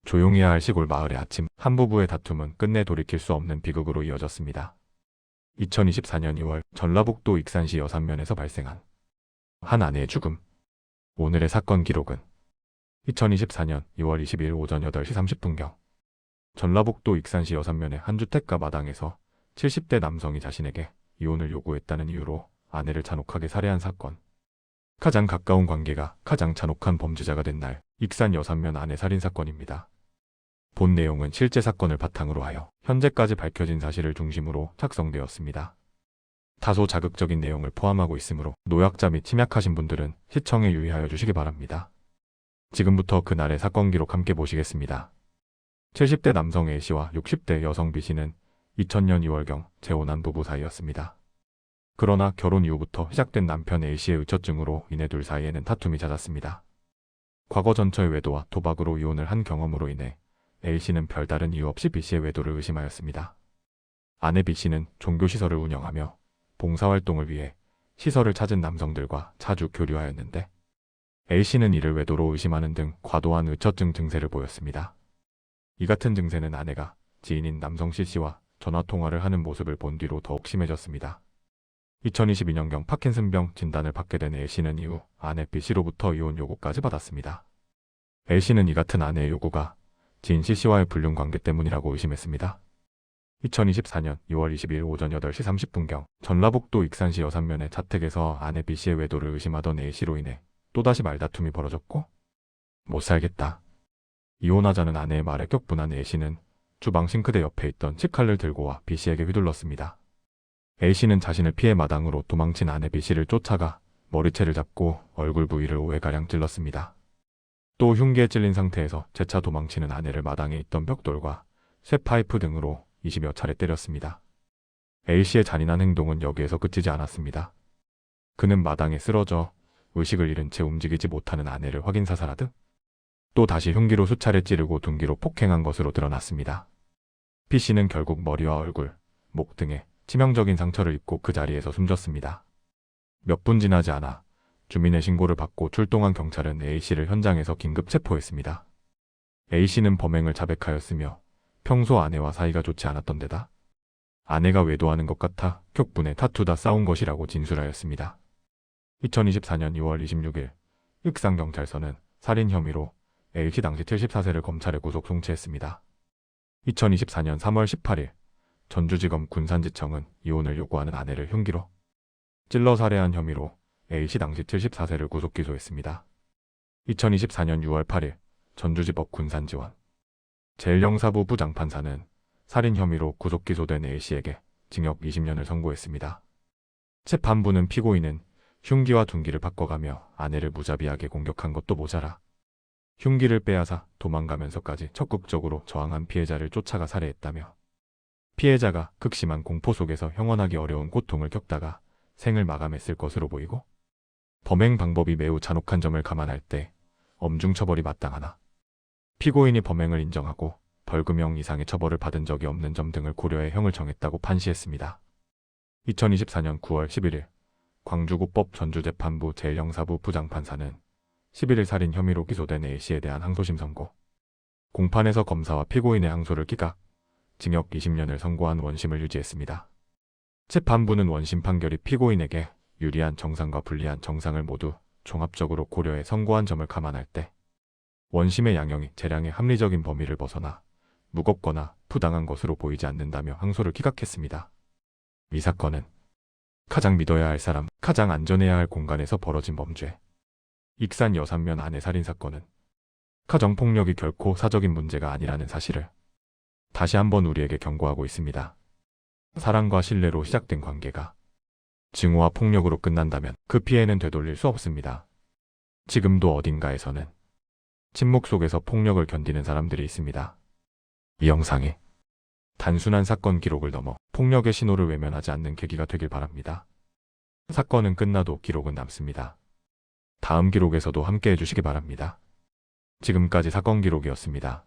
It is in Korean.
조용해야 할 시골 마을의 아침, 한 부부의 다툼은 끝내 돌이킬 수 없는 비극으로 이어졌습니다. 2024년 2월 전라북도 익산시 여산면에서 발생한 한 아내의 죽음. 오늘의 사건 기록은 2024년 2월 20일 오전 8시 30분경 전라북도 익산시 여산면의 한 주택가 마당에서 70대 남성이 자신에게 이혼을 요구했다는 이유로 아내를 잔혹하게 살해한 사건. 가장 가까운 관계가 가장 잔혹한 범죄자가 된 날, 익산 여산면 아내 살인 사건입니다. 본 내용은 실제 사건을 바탕으로 하여 현재까지 밝혀진 사실을 중심으로 작성되었습니다. 다소 자극적인 내용을 포함하고 있으므로 노약자 및 침약하신 분들은 시청에 유의하여 주시기 바랍니다. 지금부터 그날의 사건 기록 함께 보시겠습니다. 70대 남성 A씨와 60대 여성 B씨는 2000년 2월경 재혼한 부부 사이였습니다. 그러나 결혼 이후부터 시작된 남편 A씨의 의처증으로 인해 둘 사이에는 다툼이 잦았습니다. 과거 전처의 외도와 도박으로 이혼을 한 경험으로 인해 A씨는 별다른 이유 없이 B씨의 외도를 의심하였습니다. 아내 B씨는 종교시설을 운영하며 봉사활동을 위해 시설을 찾은 남성들과 자주 교류하였는데 A씨는 이를 외도로 의심하는 등 과도한 의처증 증세를 보였습니다. 이 같은 증세는 아내가 지인인 남성 C씨와 전화통화를 하는 모습을 본 뒤로 더욱 심해졌습니다. 2022년경 파킨슨병 진단을 받게 된 A씨는 이후 아내 B씨로부터 이혼 요구까지 받았습니다. A씨는 이 같은 아내의 요구가 지인 C씨와의 불륜 관계 때문이라고 의심했습니다. 2024년 2월 20일 오전 8시 30분경 전라북도 익산시 여산면의 자택에서 아내 B씨의 외도를 의심하던 A씨로 인해 또다시 말다툼이 벌어졌고 못 살겠다. 이혼하자는 아내의 말에 격분한 A씨는 주방 싱크대 옆에 있던 식칼을 들고 와 B씨에게 휘둘렀습니다. A씨는 자신을 피해 마당으로 도망친 아내 B씨를 쫓아가 머리채를 잡고 얼굴 부위를 5회가량 찔렀습니다. 또 흉기에 찔린 상태에서 재차 도망치는 아내를 마당에 있던 벽돌과 쇠파이프 등으로 20여 차례 때렸습니다. A씨의 잔인한 행동은 여기에서 그치지 않았습니다. 그는 마당에 쓰러져 의식을 잃은 채 움직이지 못하는 아내를 확인 사살하듯 또 다시 흉기로 수차례 찌르고 둔기로 폭행한 것으로 드러났습니다. B씨는 결국 머리와 얼굴, 목 등에 치명적인 상처를 입고 그 자리에서 숨졌습니다. 몇 분 지나지 않아 주민의 신고를 받고 출동한 경찰은 A씨를 현장에서 긴급 체포했습니다. A씨는 범행을 자백하였으며 평소 아내와 사이가 좋지 않았던 데다 아내가 외도하는 것 같아 격분에 다투다 싸운 것이라고 진술하였습니다. 2024년 2월 26일 익산경찰서는 살인 혐의로 A씨 당시 74세를 검찰에 구속 송치했습니다. 2024년 3월 18일 전주지검 군산지청은 이혼을 요구하는 아내를 흉기로 찔러 살해한 혐의로 A씨 당시 74세를 구속 기소했습니다. 2024년 6월 8일 전주지법 군산지원 제1형사부 부장판사는 살인 혐의로 구속 기소된 A씨에게 징역 20년을 선고했습니다. 재판부는 피고인은 흉기와 둔기를 바꿔가며 아내를 무자비하게 공격한 것도 모자라 흉기를 빼앗아 도망가면서까지 적극적으로 저항한 피해자를 쫓아가 살해했다며 피해자가 극심한 공포 속에서 형언하기 어려운 고통을 겪다가 생을 마감했을 것으로 보이고 범행 방법이 매우 잔혹한 점을 감안할 때 엄중 처벌이 마땅하나 피고인이 범행을 인정하고 벌금형 이상의 처벌을 받은 적이 없는 점 등을 고려해 형을 정했다고 판시했습니다. 2024년 9월 11일 광주고법 전주재판부 제1형사부 부장판사는 11일 살인 혐의로 기소된 A씨에 대한 항소심 선고, 공판에서 검사와 피고인의 항소를 기각, 징역 20년을 선고한 원심을 유지했습니다. 재판부는 원심 판결이 피고인에게 유리한 정상과 불리한 정상을 모두 종합적으로 고려해 선고한 점을 감안할 때 원심의 양형이 재량의 합리적인 범위를 벗어나 무겁거나 부당한 것으로 보이지 않는다며 항소를 기각했습니다. 이 사건은 가장 믿어야 할 사람, 가장 안전해야 할 공간에서 벌어진 범죄. 익산 여산면 아내 살인 사건은 가정폭력이 결코 사적인 문제가 아니라는 사실을 다시 한번 우리에게 경고하고 있습니다. 사랑과 신뢰로 시작된 관계가 증오와 폭력으로 끝난다면 그 피해는 되돌릴 수 없습니다. 지금도 어딘가에서는 침묵 속에서 폭력을 견디는 사람들이 있습니다. 이 영상이 단순한 사건 기록을 넘어 폭력의 신호를 외면하지 않는 계기가 되길 바랍니다. 사건은 끝나도 기록은 남습니다. 다음 기록에서도 함께 해주시기 바랍니다. 지금까지 사건 기록이었습니다.